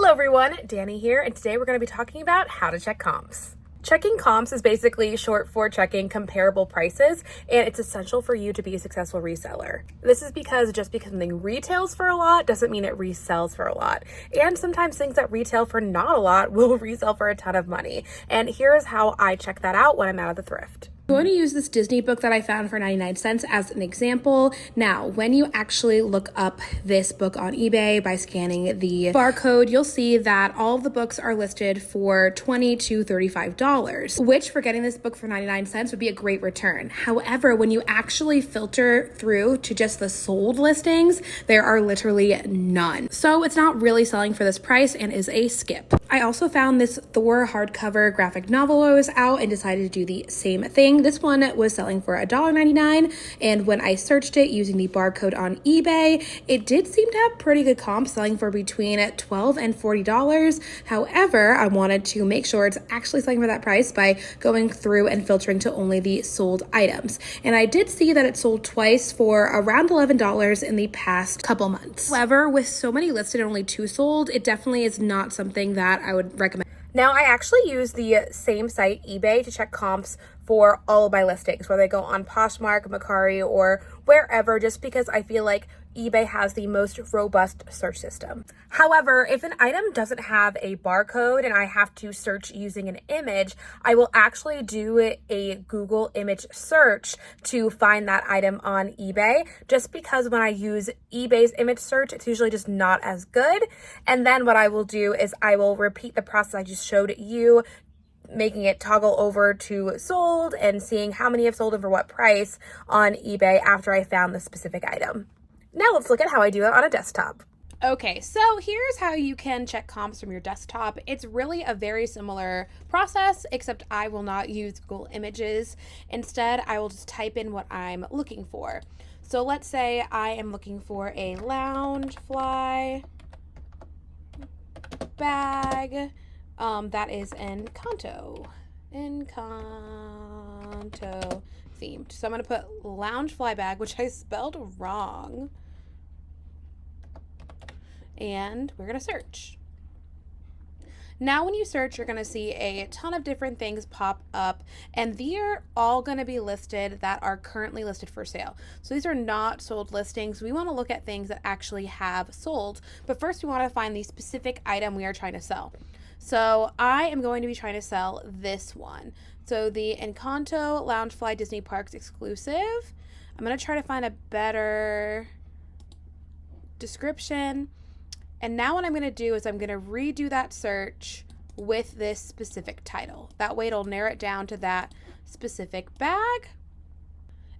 Hello everyone, Danny here, and today we're going to be talking about how to check comps. Checking comps is basically short for checking comparable prices, and it's essential for you to be a successful reseller. This is because just because something retails for a lot doesn't mean it resells for a lot. And sometimes things that retail for not a lot will resell for a ton of money. And here is how I check that out when I'm out of the thrift. I'm going to use this Disney book that I found for 99 cents as an example. Now, when you actually look up this book on eBay by scanning the barcode, you'll see that all of the books are listed for $20 to $35, which for getting this book for 99 cents would be a great return. However, when you actually filter through to just the sold listings, there are literally none. So it's not really selling for this price and is a skip. I also found this Thor hardcover graphic novel I was out and decided to do the same thing. This one was selling for $1.99, and when I searched it using the barcode on eBay, it did seem to have pretty good comps, selling for between $12 and $40. However, I wanted to make sure it's actually selling for that price by going through and filtering to only the sold items. And I did see that it sold twice for around $11 in the past couple months. However, with so many listed and only 2 sold, it definitely is not something that I would recommend. Now, I actually use the same site, eBay, to check comps for all of my listings, whether they go on Poshmark, Mercari, or wherever, just because I feel like eBay has the most robust search system. However, if an item doesn't have a barcode and I have to search using an image, I will actually do a Google image search to find that item on eBay, just because when I use eBay's image search, it's usually just not as good. And then what I will do is I will repeat the process I just showed you, making it toggle over to sold and seeing how many have sold and for what price on eBay after I found the specific item. Now let's look at how I do it on a desktop. Okay, so here's how you can check comps from your desktop. It's really a very similar process, except I will not use Google Images. Instead, I will just type in what I'm looking for. So let's say I am looking for a Loungefly bag. That is Encanto themed. So I'm going to put Loungefly bag, which I spelled wrong. And we're going to search. Now when you search, you're going to see a ton of different things pop up, and these are all going to be listed that are currently listed for sale. So these are not sold listings. We want to look at things that actually have sold, but first we want to find the specific item we are trying to sell. So I am going to be trying to sell this one. So the Encanto Loungefly Disney Parks exclusive. I'm going to try to find a better description. And now what I'm going to do is I'm going to redo that search with this specific title. That way it'll narrow it down to that specific bag.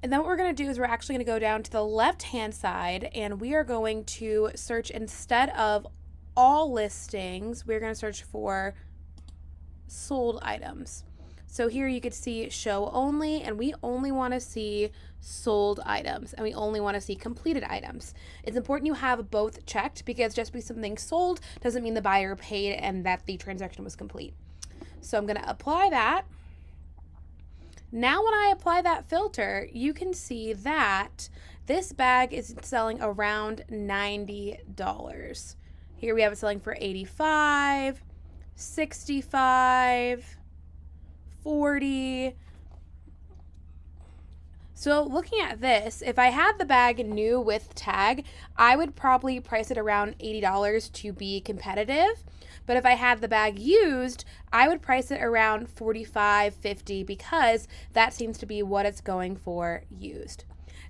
And then what we're going to do is we're actually going to go down to the left-hand side, and we are going to search, instead of all listings, we're going to search for sold items. So here you could see show only, and we only want to see sold items, and we only want to see completed items. It's important you have both checked, because just because something sold doesn't mean the buyer paid and that the transaction was complete. So I'm going to apply that. Now when I apply that filter, you can see that this bag is selling around $90. Here we have it selling for $85, $65, $40. So looking at this, if I had the bag new with tag, I would probably price it around $80 to be competitive. But if I had the bag used, I would price it around $45, $50, because that seems to be what it's going for used.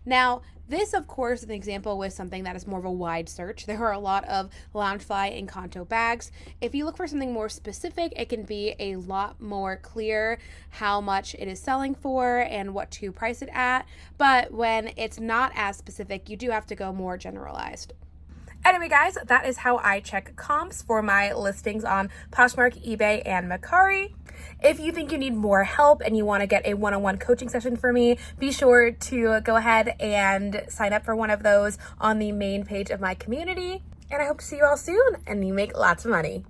Now, this, of course, is an example with something that is more of a wide search. There are a lot of Loungefly and Encanto bags. If you look for something more specific, it can be a lot more clear how much it is selling for and what to price it at. But when it's not as specific, you do have to go more generalized. Anyway, guys, that is how I check comps for my listings on Poshmark, eBay, and Mercari. If you think you need more help and you want to get a one-on-one coaching session for me, be sure to go ahead and sign up for one of those on the main page of my community. And I hope to see you all soon and you make lots of money.